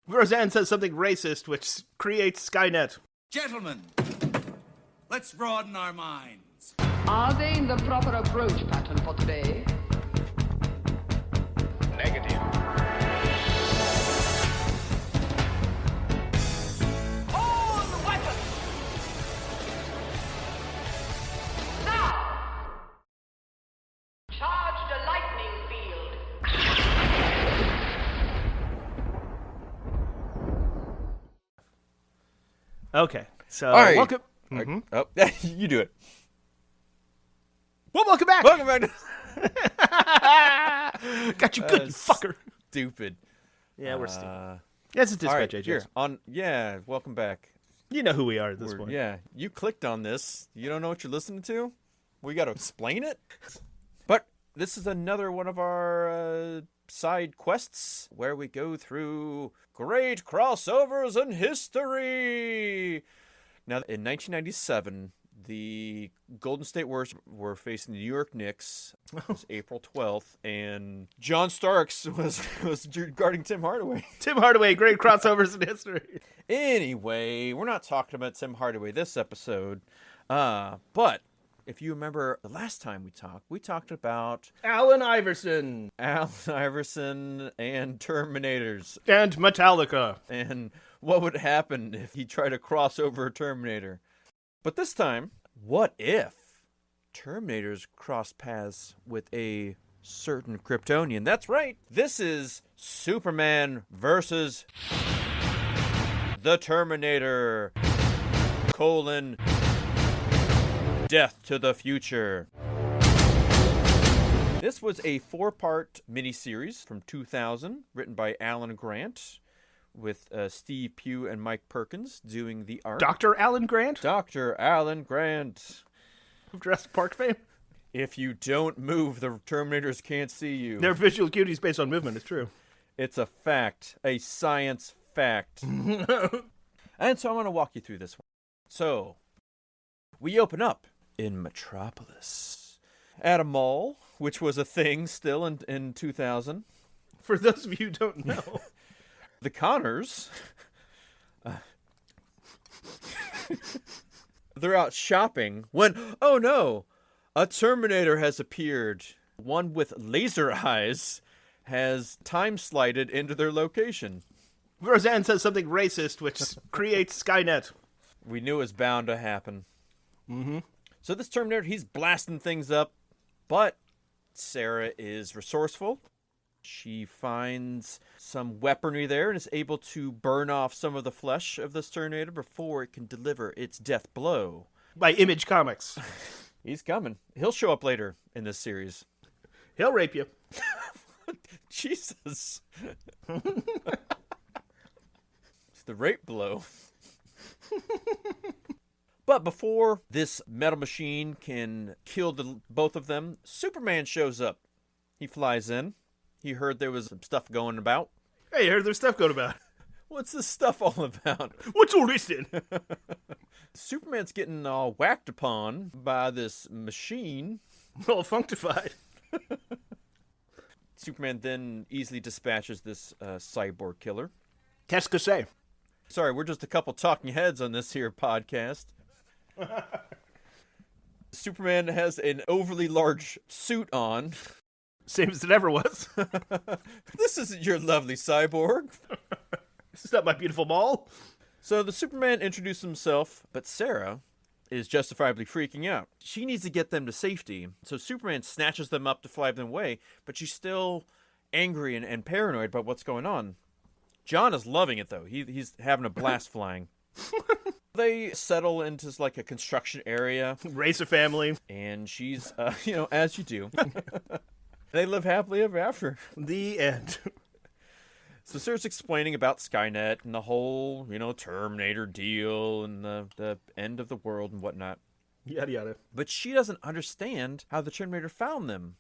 Roseanne says something racist, which creates Skynet. Gentlemen, let's broaden our minds. Are they in the proper approach pattern for today? Negative. Hold the weapon! Now! Charge the lightning field. Okay, so All right. welcome. Oh, you do it. Well, welcome back. Welcome back. Got you good, you fucker. Stupid. Yeah, we're stupid. Yes, it's All right, Dispatch here AJ. welcome back. You know who we are at this point. Yeah, you clicked on this. You don't know what you're listening to. We got to explain it. But this is another one of our side quests where we go through great crossovers in history. Now, in 1997, the Golden State Warriors were facing the New York Knicks. It was April 12th, and John Starks was guarding Tim Hardaway. Tim Hardaway, great crossovers in history. Anyway, we're not talking about Tim Hardaway this episode, but if you remember the last time we talked about Allen Iverson. Allen Iverson and Terminators. And Metallica. And what would happen if he tried to cross over a Terminator. But this time, what if Terminators cross paths with a certain Kryptonian? That's right. This is Superman versus the Terminator, Death to the Future. This was a 4-part miniseries from 2000, written by Alan Grant, with Steve Pugh and Mike Perkins doing the art. Dr. Alan Grant? Dr. Alan Grant. Of Jurassic Park fame? If you don't move, the Terminators can't see you. Their visual acuity based on movement, it's true. It's a fact. A science fact. And so I'm going to walk you through this one. So, we open up in Metropolis at a mall, which was a thing still in 2000. For those of you who don't know. The Connors, they're out shopping when, oh no, a Terminator has appeared. One with laser eyes has time-slided into their location. Roseanne says something racist, which creates Skynet. We knew it was bound to happen. Mm-hmm. So this Terminator, he's blasting things up, but Sarah is resourceful. She finds some weaponry there and is able to burn off some of the flesh of this Terminator before it can deliver its death blow. By Image Comics. He's coming. He'll show up later in this series. He'll rape you. Jesus. It's the rape blow. But before this metal machine can kill both of them, Superman shows up. He flies in. He heard there was some stuff going about. Hey, you heard there's stuff going about. What's this stuff all about? What's all this then? Superman's getting all whacked upon by this machine. All functified. Superman then easily dispatches this cyborg killer. Qu'est-ce que c'est? Sorry, we're just a couple talking heads on this here podcast. Superman has an overly large suit on. Same as it ever was. This isn't your lovely cyborg. This is not my beautiful mall. So the Superman introduced himself, but Sarah is justifiably freaking out. She needs to get them to safety. So Superman snatches them up to fly them away, but she's still angry and paranoid about what's going on. John is loving it, though. He's having a blast flying. They settle into like a construction area. Raise a family. And she's, as you do. They live happily ever after. The end. So Sarah's explaining about Skynet and the whole, Terminator deal and the end of the world and whatnot. Yada yada. But she doesn't understand how the Terminator found them.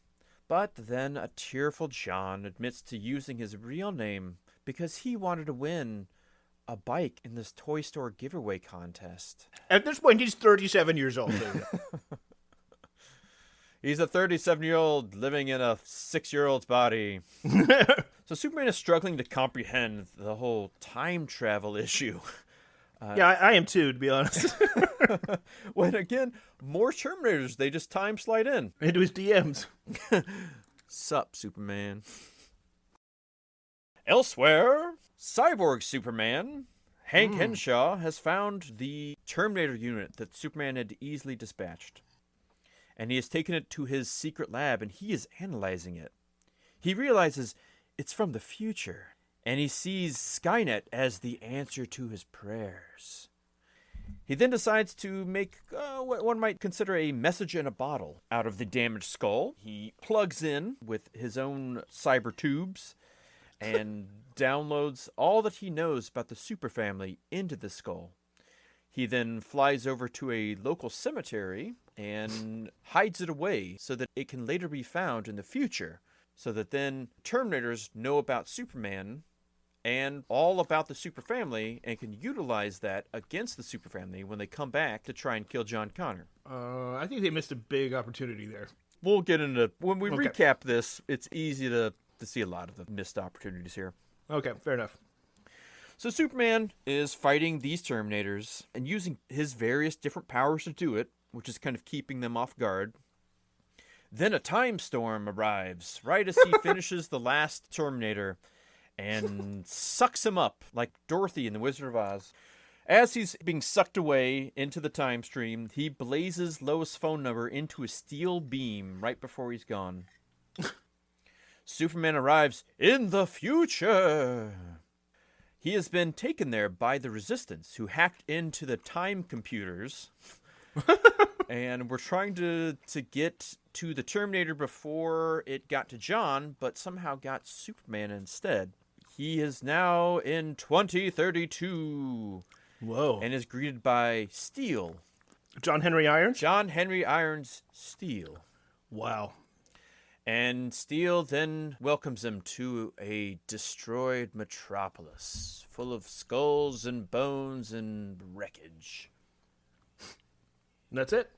But then a tearful John admits to using his real name because he wanted to win a bike in this toy store giveaway contest. At this point, he's 37 years old. He's a 37-year-old living in a 6-year-old's body. So Superman is struggling to comprehend the whole time travel issue. Yeah, I am too, to be honest. When again, more Terminators, they just time slide in. Into his DMs. Sup, Superman. Elsewhere, Cyborg Superman, Hank Henshaw, has found the Terminator unit that Superman had easily dispatched. And he has taken it to his secret lab, and he is analyzing it. He realizes it's from the future, and he sees Skynet as the answer to his prayers. He then decides to make what one might consider a message in a bottle out of the damaged skull. He plugs in with his own cyber tubes and downloads all that he knows about the super family into the skull. He then flies over to a local cemetery and hides it away so that it can later be found in the future, so that then Terminators know about Superman and all about the super family and can utilize that against the super family when they come back to try and kill John Connor. I think they missed a big opportunity there. We'll get into, when we recap this, it's easy to see a lot of the missed opportunities here. Okay, fair enough. So Superman is fighting these Terminators and using his various different powers to do it, which is kind of keeping them off guard. Then a time storm arrives right as he finishes the last Terminator and sucks him up like Dorothy in The Wizard of Oz. As he's being sucked away into the time stream, he blazes Lois' phone number into a steel beam right before he's gone. Superman arrives in the future. He has been taken there by the Resistance, who hacked into the time computers and were trying to get to the Terminator before it got to John, but somehow got Superman instead. He is now in 2032. Whoa. And is greeted by Steel. John Henry Irons? John Henry Irons Steel. Wow. And Steel then welcomes him to a destroyed metropolis full of skulls and bones and wreckage. And that's it?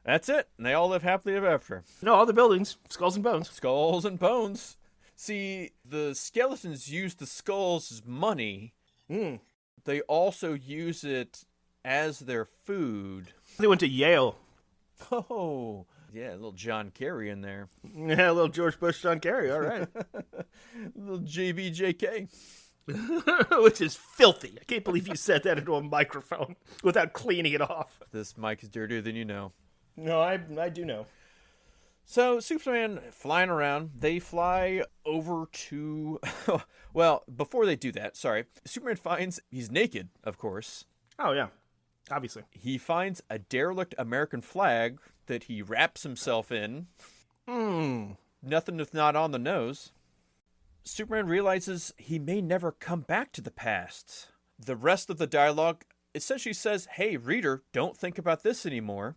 That's it. And they all live happily ever after. No, all the buildings, skulls and bones. Skulls and bones. See, the skeletons use the skulls as money. They also use it as their food. They went to Yale. Oh, yeah, a little John Kerry in there. Yeah, a little George Bush, John Kerry, all right. A little JBJK. Which is filthy. I can't believe you said that into a microphone without cleaning it off. This mic is dirtier than you know. No, I do know. So, Superman flying around, they fly over to... well, before they do that, sorry. Superman finds... He's naked, of course. Oh, yeah. Obviously. He finds a derelict American flag that he wraps himself in. Nothing if not on the nose. Superman realizes he may never come back to the past. The rest of the dialogue essentially says, hey, reader, don't think about this anymore.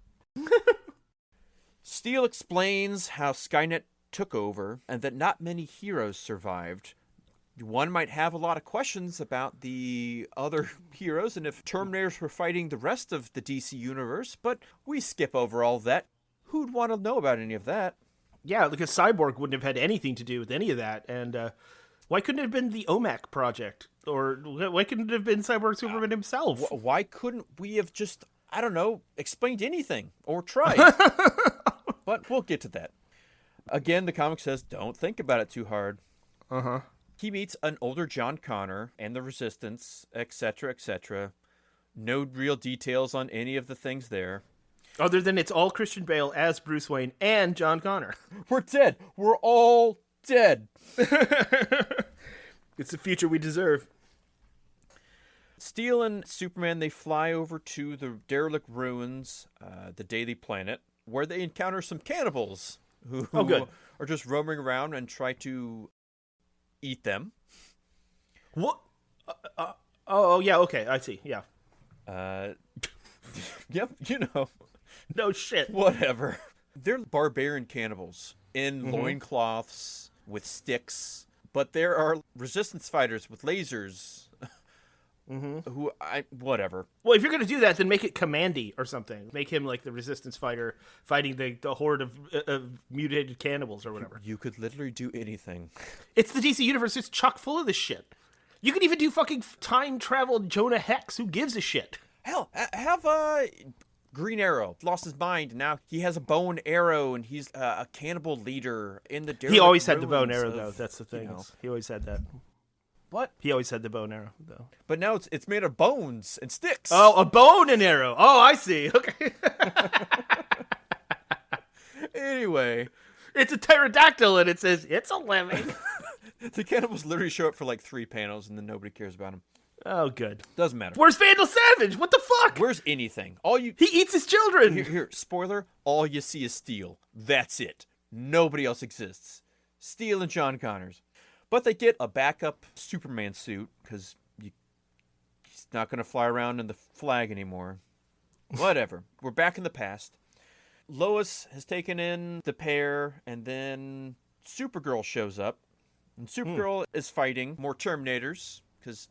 Steel explains how Skynet took over and that not many heroes survived. One might have a lot of questions about the other heroes and if Terminators were fighting the rest of the DC universe, but we skip over all that. Who'd want to know about any of that? Yeah, because Cyborg wouldn't have had anything to do with any of that. And why couldn't it have been the OMAC project? Or why couldn't it have been Cyborg Superman himself? Why couldn't we have just, I don't know, explained anything or tried? But we'll get to that. Again, the comic says, don't think about it too hard. Uh-huh. He meets an older John Connor and the Resistance, etc., etc. No real details on any of the things there. Other than it's all Christian Bale as Bruce Wayne and John Connor. We're dead. We're all dead. It's the future we deserve. Steel and Superman, they fly over to the derelict ruins, the Daily Planet, where they encounter some cannibals who are just roaming around and try to eat them. What? Oh, yeah, okay, I see, yeah. Yep, you know. No shit. Whatever. They're barbarian cannibals in loincloths with sticks, but there are resistance fighters with lasers whatever. Well, if you're going to do that, then make it Commandy or something. Make him like the resistance fighter fighting the horde of mutated cannibals or whatever. You could literally do anything. It's the DC universe. It's chock full of this shit. You could even do fucking time travel Jonah Hex. Who gives a shit? Hell, have Green Arrow lost his mind. Now he has a bow and arrow, and he's a cannibal leader in the. He always had the bow and arrow, though. That's the thing. He always had that. What? He always had the bow and arrow, though. But now it's made of bones and sticks. Oh, a bone and arrow. Oh, I see. Okay. Anyway, it's a pterodactyl, and it says it's a living. the cannibals literally show up for like 3 panels, and then nobody cares about them. Oh, good. Doesn't matter. Where's Vandal Savage? What the fuck? Where's anything? He eats his children. Here, spoiler. All you see is Steel. That's it. Nobody else exists. Steel and John Connors. But they get a backup Superman suit because he's not going to fly around in the flag anymore. Whatever. We're back in the past. Lois has taken in the pair, and then Supergirl shows up. And Supergirl is fighting more Terminators because,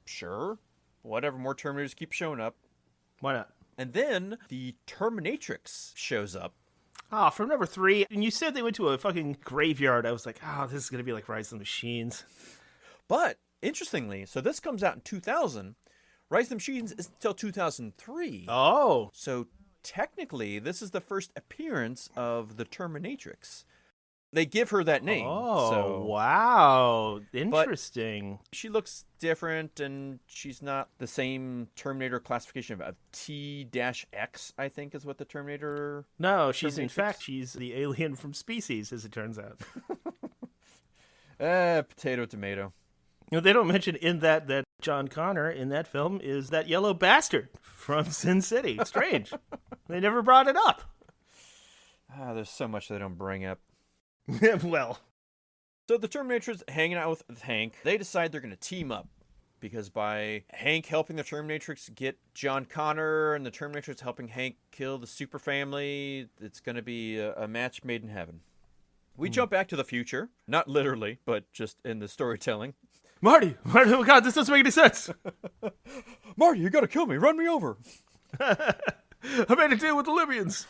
sure, whatever, more Terminators keep showing up. Why not? And then the Terminatrix shows up. Ah, from number 3, and you said they went to a fucking graveyard. I was like, this is going to be like Rise of the Machines. But, interestingly, so this comes out in 2000. Rise of the Machines is until 2003. Oh. So, technically, this is the first appearance of the Terminatrix. They give her that name. Oh, so. wow. Interesting. But she looks different, and she's not the same Terminator classification of T-X, I think is what the Terminator... No, she's the alien from Species, as it turns out. Potato, tomato. You know, they don't mention in that John Connor in that film is that yellow bastard from Sin City. Strange. They never brought it up. There's so much they don't bring up. Well. So the Terminatrix hanging out with Hank, they decide they're going to team up. Because by Hank helping the Terminatrix get John Connor and the Terminatrix helping Hank kill the super family, it's going to be a match made in heaven. We jump back to the future. Not literally, but just in the storytelling. Marty, oh God, this doesn't make any sense. Marty, you got to kill me. Run me over. I made a deal with the Libyans.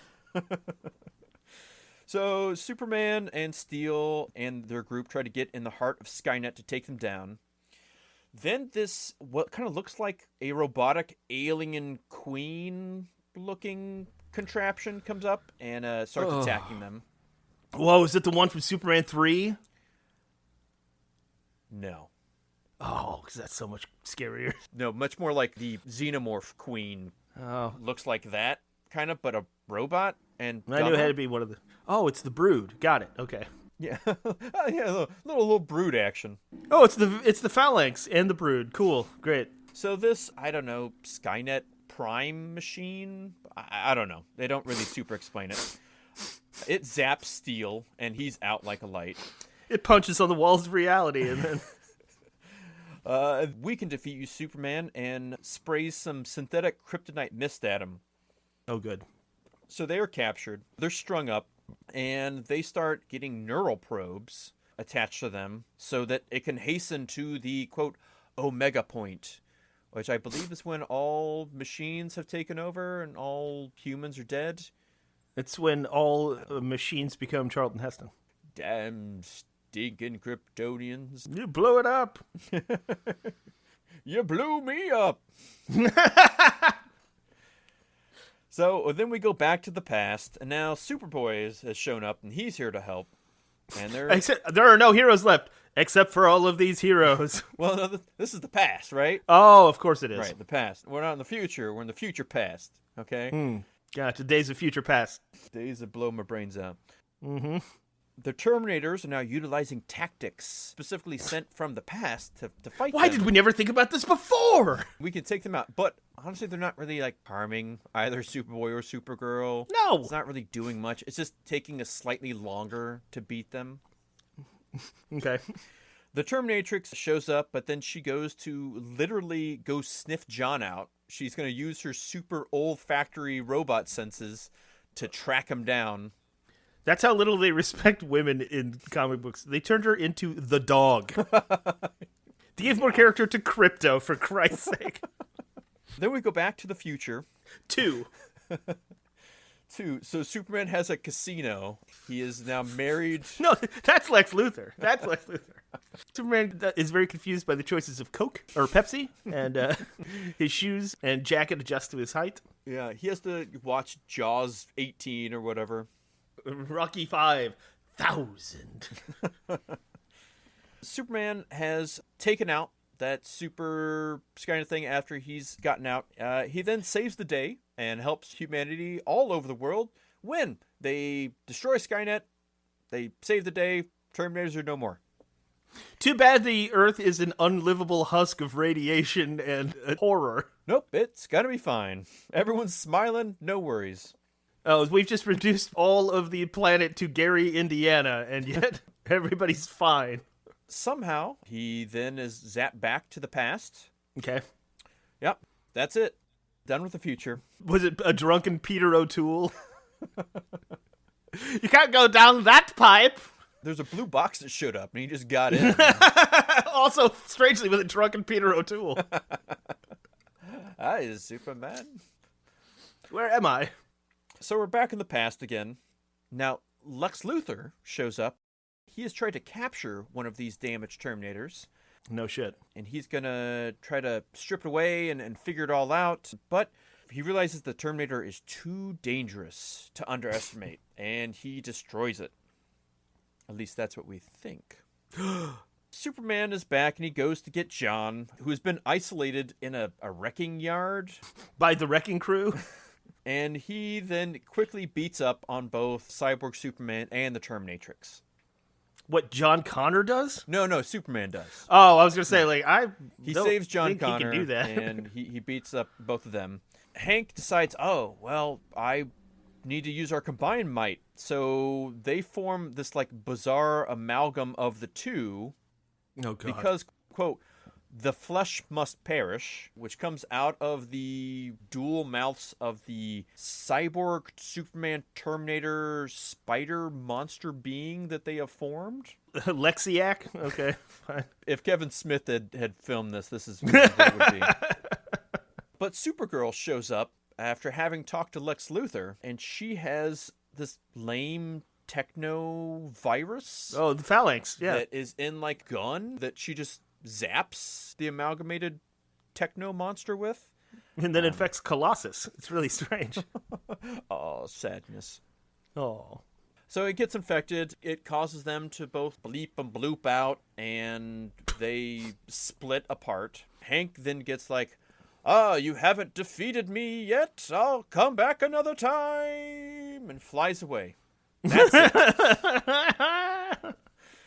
So Superman and Steel and their group try to get in the heart of Skynet to take them down. Then this, what kind of looks like a robotic alien queen-looking contraption comes up and starts attacking them. Whoa, is it the one from Superman 3? No. Oh, because that's so much scarier. No, much more like the Xenomorph Queen. Oh. Looks like that, kind of, but a robot. And I knew it had to be one of the... Oh, it's the Brood. Got it. Okay. Yeah, yeah, little Brood action. Oh, it's the Phalanx and the Brood. Cool. Great. So this, I don't know, Skynet Prime machine? I don't know. They don't really super explain it. It zaps Steel, and he's out like a light. It punches on the walls of reality, and then... We can defeat you, Superman, and sprays some synthetic kryptonite mist at him. Oh, good. So they are captured. They're strung up, and they start getting neural probes attached to them so that it can hasten to the, quote, Omega point, which I believe is when all machines have taken over and all humans are dead. It's when all machines become Charlton Heston. Damn stinking Kryptonians. You blew it up. You blew me up. So then we go back to the past, and now Superboy has shown up, and he's here to help. And there are no heroes left, except for all of these heroes. Well, no, this is the past, right? Oh, of course it is. Right, the past. We're not in the future. We're in the future past, okay? Gotcha, days of future past. Days that blow my brains out. Mm-hmm. The Terminators are now utilizing tactics specifically sent from the past to fight Why them. did we never think about this before? We can take them out, but honestly, they're not really, harming either Superboy or Supergirl. No! It's not really doing much. It's just taking us slightly longer to beat them. Okay. The Terminatrix shows up, but then she goes to literally go sniff John out. She's going to use her super olfactory robot senses to track him down. That's how little they respect women in comic books. They turned her into the dog. To give more character to Crypto, for Christ's sake. Then we go back to the future. 2. So Superman has a casino. He is now married. No, that's Lex Luthor. That's Lex Luthor. Superman is very confused by the choices of Coke or Pepsi and his shoes and jacket adjust to his height. Yeah, he has to watch Jaws 18 or whatever. Rocky 5,000. Superman has taken out that super Skynet thing after he's gotten out. He then saves the day and helps humanity all over the world win. They destroy Skynet. They save the day. Terminators are no more. Too bad the Earth is an unlivable husk of radiation and horror. Nope, it's gonna be fine. Everyone's smiling, no worries. Oh, we've just reduced all of the planet to Gary, Indiana, and yet everybody's fine. Somehow, he then is zapped back to the past. Okay. Yep, that's it. Done with the future. Was it a drunken Peter O'Toole? You can't go down that pipe! There's a blue box that showed up, and he just got in. Also, strangely, with a drunken Peter O'Toole. Hi, is Superman. Where am I? So we're back in the past again. Now, Lex Luthor shows up. He has tried to capture one of these damaged Terminators. No shit. And he's going to try to strip it away and figure it all out. But he realizes the Terminator is too dangerous to underestimate. And he destroys it. At least that's what we think. Superman is back and he goes to get John, who has been isolated in a wrecking yard. By the wrecking crew? And he then quickly beats up on both Cyborg Superman and the Terminatrix. What John Connor does? No, Superman does. Oh, I was gonna say, He saves John think Connor, he can do that. and he beats up both of them. Hank decides, oh, well, I need to use our combined might. So they form this, bizarre amalgam of the two. Oh, God. Because, quote, the flesh must perish, which comes out of the dual mouths of the cyborg Superman Terminator spider monster being that they have formed. Lexiac? Okay, fine. If Kevin Smith had filmed this is what it would be. But Supergirl shows up after having talked to Lex Luthor, and she has this lame techno virus. Oh, the phalanx, yeah. That is in, gun that she just zaps the amalgamated techno monster with. And then infects Colossus. It's really strange. Oh, sadness. Oh. So it gets infected. It causes them to both bleep and bloop out, and they split apart. Hank then gets you haven't defeated me yet. I'll come back another time, and flies away. That's it.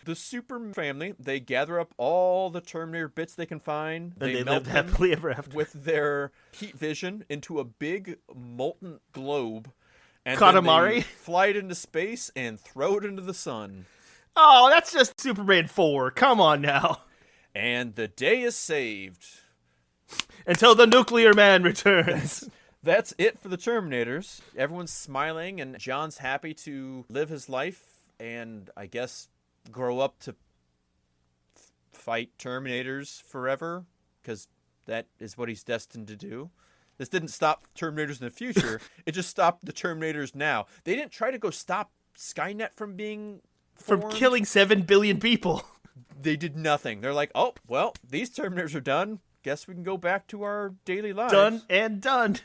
The Super family, they gather up all the Terminator bits they can find. And they melt live happily ever after. with their heat vision into a big molten globe. And Katamari? then they fly it into space and throw it into the sun. Oh, that's just Superman 4. Come on now. And the day is saved. Until the nuclear man returns. That's it for the Terminators. Everyone's smiling, and John's happy to live his life and, I guess, grow up to fight Terminators forever, because that is what he's destined to do. This didn't stop Terminators in the future. It just stopped the Terminators now. They didn't try to go stop Skynet from being formed. From killing 7 billion people. They did nothing. They're like, oh, well, these Terminators are done. Guess we can go back to our daily lives. Done and done.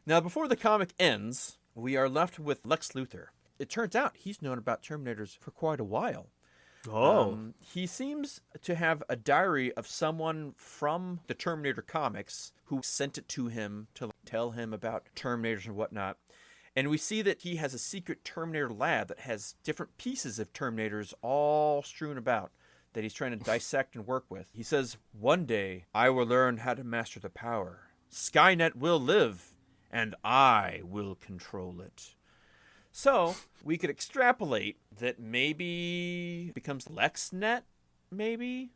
Now, before the comic ends, we are left with Lex Luthor. It turns out he's known about Terminators for quite a while. Oh. He seems to have a diary of someone from the Terminator comics who sent it to him to tell him about Terminators and whatnot. And we see that he has a secret Terminator lab that has different pieces of Terminators all strewn about that he's trying to dissect and work with. He says, one day I will learn how to master the power. Skynet will live, and I will control it. So, we could extrapolate that maybe it becomes LexNet, maybe?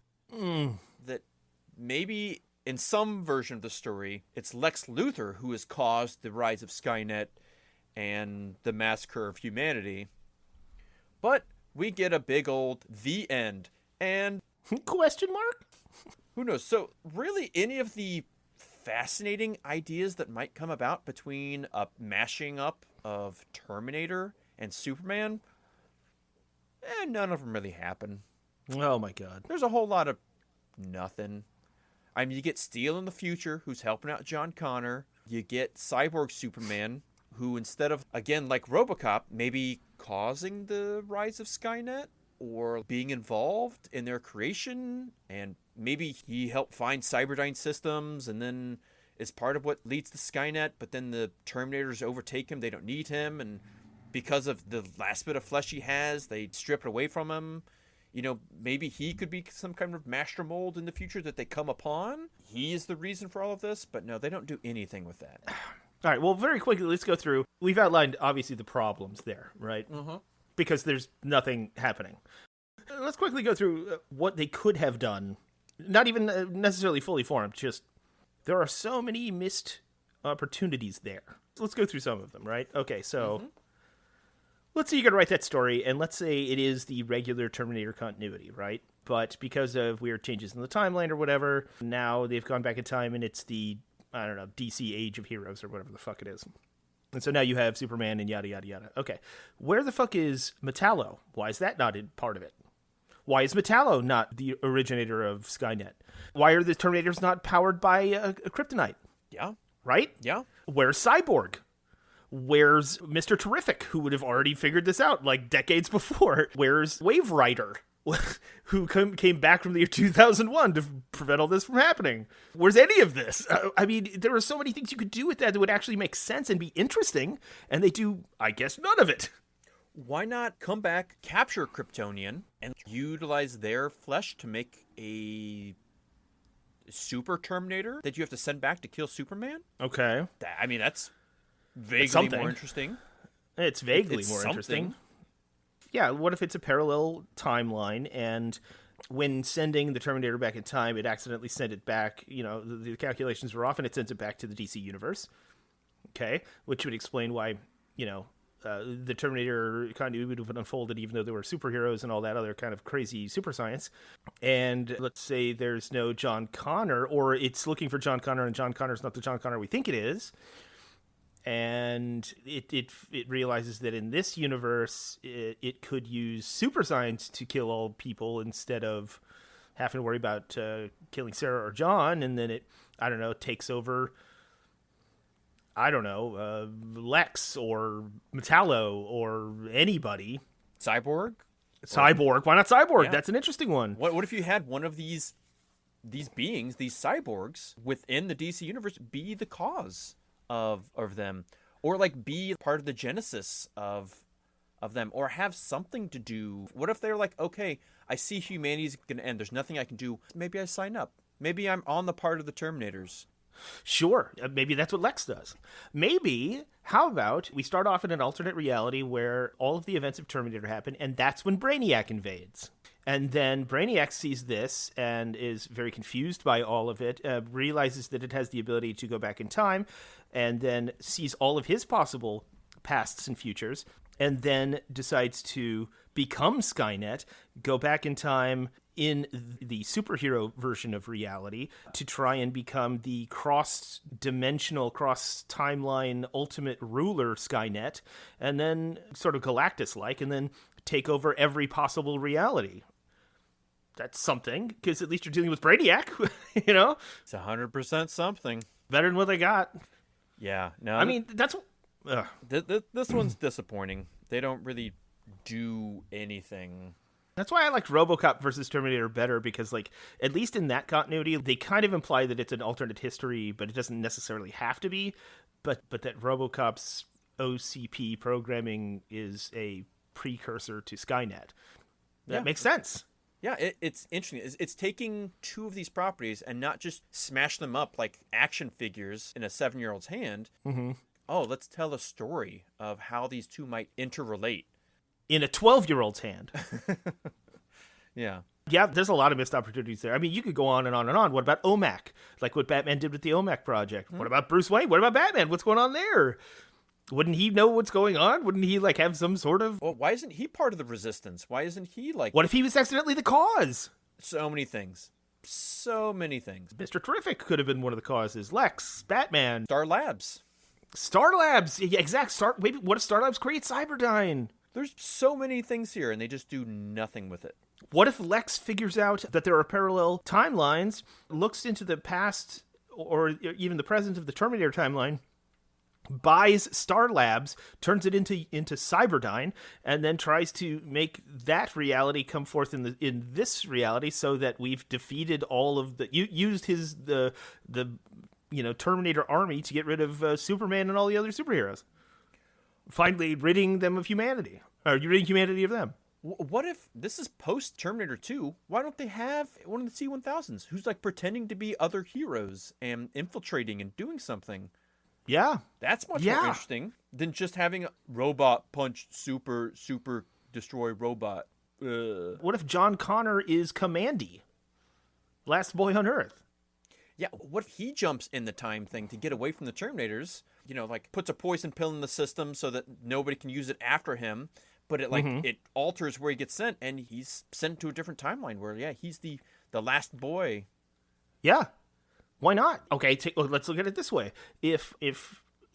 That maybe in some version of the story, it's Lex Luthor who has caused the rise of Skynet and the massacre of humanity. But we get a big old the end. And Question mark? Who knows? So, really, any of the fascinating ideas that might come about between a mashing up of Terminator and Superman, none of them really happen. Oh my god. There's a whole lot of nothing. I mean, you get Steel in the future, who's helping out John Connor. You get Cyborg Superman, who instead of, again, like RoboCop, maybe causing the rise of Skynet or being involved in their creation, and maybe he helped find Cyberdyne systems and then is part of what leads to Skynet, but then the Terminators overtake him. They don't need him, and because of the last bit of flesh he has, they strip it away from him. You know, maybe he could be some kind of master mold in the future that they come upon. He is the reason for all of this, but no, they don't do anything with that. All right, well, very quickly, let's go through. We've outlined, obviously, the problems there, right? Mm-hmm. Because there's nothing happening. Let's quickly go through what they could have done. Not even necessarily fully formed, just there are so many missed opportunities there. Let's go through some of them, right? Okay, so let's say you're going to write that story, and let's say it is the regular Terminator continuity, right? But because of weird changes in the timeline or whatever, now they've gone back in time, and it's the, I don't know, DC Age of Heroes or whatever the fuck it is. And so now you have Superman and yada, yada, yada. Okay. Where the fuck is Metallo? Why is that not part of it? Why is Metallo not the originator of Skynet? Why are the Terminators not powered by a kryptonite? Yeah. Right? Yeah. Where's Cyborg? Where's Mr. Terrific, who would have already figured this out like decades before? Where's Wave Rider, who came back from the year 2001 to prevent all this from happening? Where's any of this? I mean, there are so many things you could do with that would actually make sense and be interesting, and they do, I guess, none of it. Why not come back, capture Kryptonian, and utilize their flesh to make a super Terminator that you have to send back to kill Superman? Okay. I mean, that's vaguely more interesting. It's vaguely more interesting. Yeah, what if it's a parallel timeline, and when sending the Terminator back in time, it accidentally sent it back, you know, the calculations were off, and it sends it back to the DC universe. Okay, which would explain why, you know, the Terminator continuity would have unfolded even though there were superheroes and all that other kind of crazy super science. And let's say there's no John Connor, or it's looking for John Connor, and John Connor's not the John Connor we think it is. And it realizes that in this universe, it could use super science to kill all people instead of having to worry about killing Sarah or John. And then it, I don't know, takes over, I don't know, Lex or Metallo or anybody. Cyborg? Why not Cyborg? Yeah. That's an interesting one. What if you had one of these beings, these cyborgs, within the DC universe be the cause of them, or like be part of the genesis of them, or have something to do? What if they're like, okay, I see humanity's gonna end, there's nothing I can do, maybe I sign up, maybe I'm on the part of the Terminators? Sure, maybe that's what Lex does. Maybe, how about we start off in an alternate reality where all of the events of Terminator happen, and that's when Brainiac invades. And then Brainiac sees this and is very confused by all of it, realizes that it has the ability to go back in time, and then sees all of his possible pasts and futures, and then decides to become Skynet, go back in time in the superhero version of reality to try and become the cross-dimensional, cross-timeline ultimate ruler Skynet, and then sort of Galactus-like, and then take over every possible reality. That's something, because at least you're dealing with Brainiac, you know? It's 100% something. Better than what they got. Yeah, no. I mean, that's... This one's disappointing. They don't really do anything. That's why I liked RoboCop versus Terminator better, because, like, at least in that continuity, they kind of imply that it's an alternate history, but it doesn't necessarily have to be. But that RoboCop's OCP programming is a precursor to Skynet. That makes sense. Yeah, it's interesting. It's taking two of these properties and not just smash them up like action figures in a 7-year-old's hand. Mm-hmm. Oh, let's tell a story of how these two might interrelate. In a 12-year-old's hand. Yeah. Yeah, there's a lot of missed opportunities there. I mean, you could go on and on and on. What about OMAC? Like what Batman did with the OMAC project. What about Bruce Wayne? What about Batman? What's going on there? Wouldn't he know what's going on? Wouldn't he, like, have some sort of... Well, why isn't he part of the resistance? Why isn't he, like... What if he was accidentally the cause? So many things. so many things. Mr. Terrific could have been one of the causes. Lex, Batman, Star Labs. Star Labs. Yeah, exact. Maybe what if Star Labs create Cyberdyne? There's so many things here, and they just do nothing with it. What if Lex figures out that there are parallel timelines, looks into the past or even the present of the Terminator timeline, buys Star Labs, turns it into Cyberdyne, and then tries to make that reality come forth in this reality, so that we've defeated all of used the Terminator army to get rid of Superman and all the other superheroes, finally ridding them of humanity, or ridding humanity of them. What if this is post Terminator 2? Why don't they have one of the C-1000s who's like pretending to be other heroes and infiltrating and doing something? Yeah. That's much more interesting than just having a robot punch super destroy robot. What if John Connor is Commandy? Last boy on Earth. Yeah, what if he jumps in the time thing to get away from the Terminators? Like puts a poison pill in the system so that nobody can use it after him. But it it alters where he gets sent, and he's sent to a different timeline where, he's the last boy. Yeah. Why not? Okay, let's look at it this way. If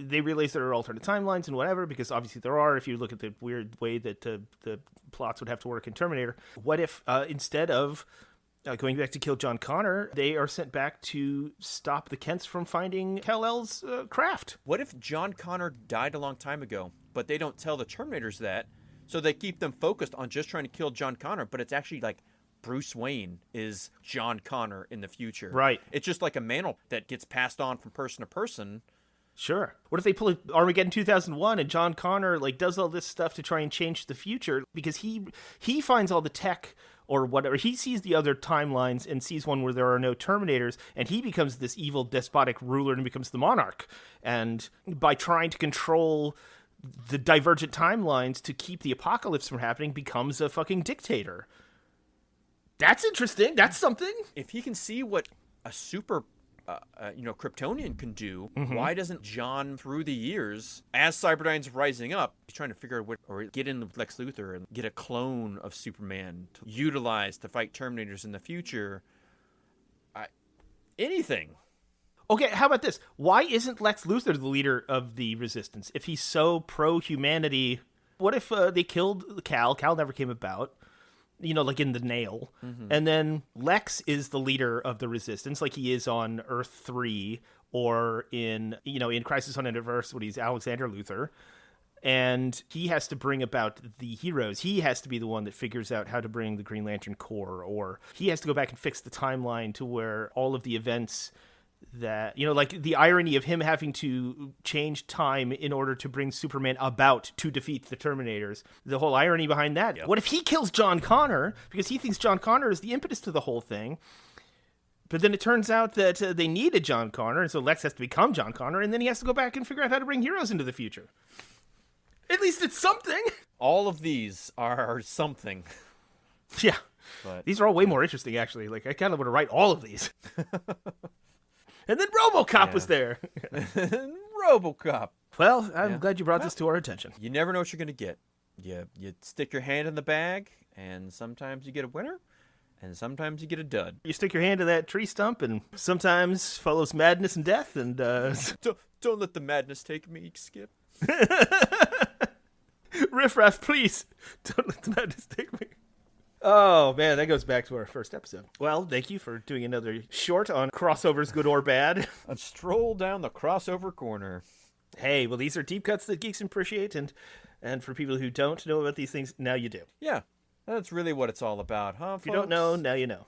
they realize there are alternate timelines and whatever, because obviously there are, if you look at the weird way that the plots would have to work in Terminator, what if instead of going back to kill John Connor, they are sent back to stop the Kents from finding Kal-El's craft? What if John Connor died a long time ago, but they don't tell the Terminators that? So they keep them focused on just trying to kill John Connor, but it's actually like Bruce Wayne is John Connor in the future. Right. It's just like a mantle that gets passed on from person to person. Sure. What if they pull Armageddon 2001 and John Connor does all this stuff to try and change the future because he finds all the tech or whatever. He sees the other timelines and sees one where there are no Terminators, and he becomes this evil despotic ruler and becomes the monarch. And by trying to control the divergent timelines to keep the apocalypse from happening, becomes a fucking dictator. That's interesting. That's something. If he can see what a super, Kryptonian can do, why doesn't John, through the years, as Cyberdyne's rising up, he's trying to figure out or get in with Lex Luthor and get a clone of Superman to utilize to fight Terminators in the future? Anything. Okay, how about this? Why isn't Lex Luthor the leader of the Resistance? If he's so pro-humanity, what if they killed Cal? Cal never came about, like in The Nail. And then Lex is the leader of the Resistance, like he is on Earth 3 or in Crisis on Infinite Earths when he's Alexander Luthor. And he has to bring about the heroes. He has to be the one that figures out how to bring the Green Lantern Corps, or he has to go back and fix the timeline to where all of the events that, like the irony of him having to change time in order to bring Superman about to defeat the Terminators. The whole irony behind that. Yep. What if he kills John Connor because he thinks John Connor is the impetus to the whole thing? But then it turns out that they needed John Connor, and so Lex has to become John Connor, and then he has to go back and figure out how to bring heroes into the future. At least it's something. All of these are something. Yeah. But these are all way more interesting, actually. I kind of want to write all of these. And then RoboCop was there. RoboCop. Well, I'm glad you brought this to our attention. You never know what you're going to get. You stick your hand in the bag, and sometimes you get a winner, and sometimes you get a dud. You stick your hand to that tree stump, and sometimes follows madness and death. And don't let the madness take me, Skip. Riff Raff, please. Don't let the madness take me. Oh, man, that goes back to our first episode. Well, thank you for doing another short on crossovers, good or bad. A stroll down the crossover corner. Hey, well, these are deep cuts that geeks appreciate, and for people who don't know about these things, now you do. Yeah, that's really what it's all about, huh, folks? If you don't know, now you know.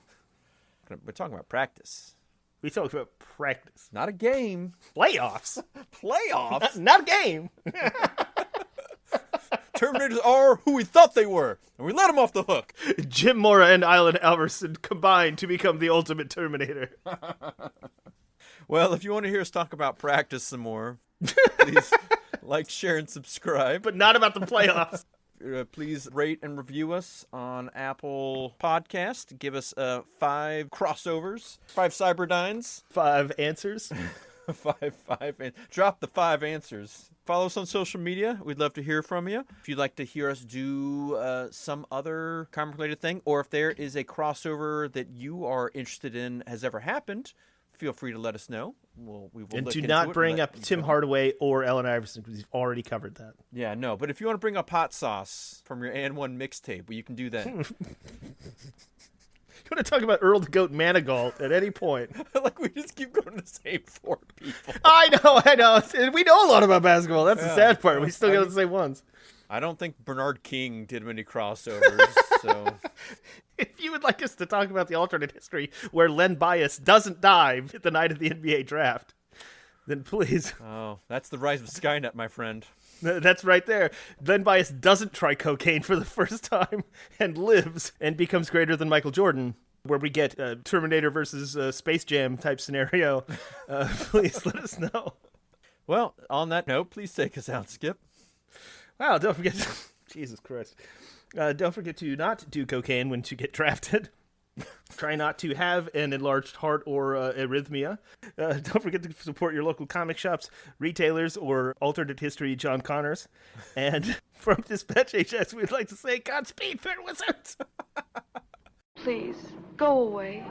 We're talking about practice. We talk about practice. Not a game. Playoffs. Playoffs? Not a game. Terminators are who we thought they were, and we let them off the hook. Jim Mora and Island Alverson combined to become the ultimate Terminator. Well, if you want to hear us talk about practice some more, please like, share, and subscribe. But not about the playoffs. Please rate and review us on Apple Podcast. Give us 5 crossovers, 5 Cyberdynes, 5 answers. Drop the 5 answers. Follow us on social media. We'd love to hear from you. If you'd like to hear us do some other comic-related thing, or if there is a crossover that you are interested in has ever happened, feel free to let us know. We will and look do into not it bring and up Tim Hardaway or Ellen Iverson, because we've already covered that. Yeah, no. But if you want to bring up hot sauce from your And One mixtape, well, you can do that. You want to talk about Earl the Goat Manigault at any point. Like, we just keep going to the same 4 people. I know. And we know a lot about basketball. That's the sad part. We still got the same ones. I don't think Bernard King did many crossovers, so... If you would like us to talk about the alternate history where Len Bias doesn't die the night of the NBA draft, then please. Oh, that's the rise of Skynet, my friend. That's right there. Len Bias doesn't try cocaine for the first time and lives and becomes greater than Michael Jordan, where we get a Terminator versus Space Jam type scenario. Please let us know. Well, on that note, please take us out, Skip. Wow, don't forget Jesus Christ. Don't forget to not do cocaine when you get drafted. Try not to have an enlarged heart or arrhythmia. Don't forget to support your local comic shops, retailers, or alternate history John Connors. And from Dispatch HS, we'd like to say Godspeed, fair wizards! Please, go away.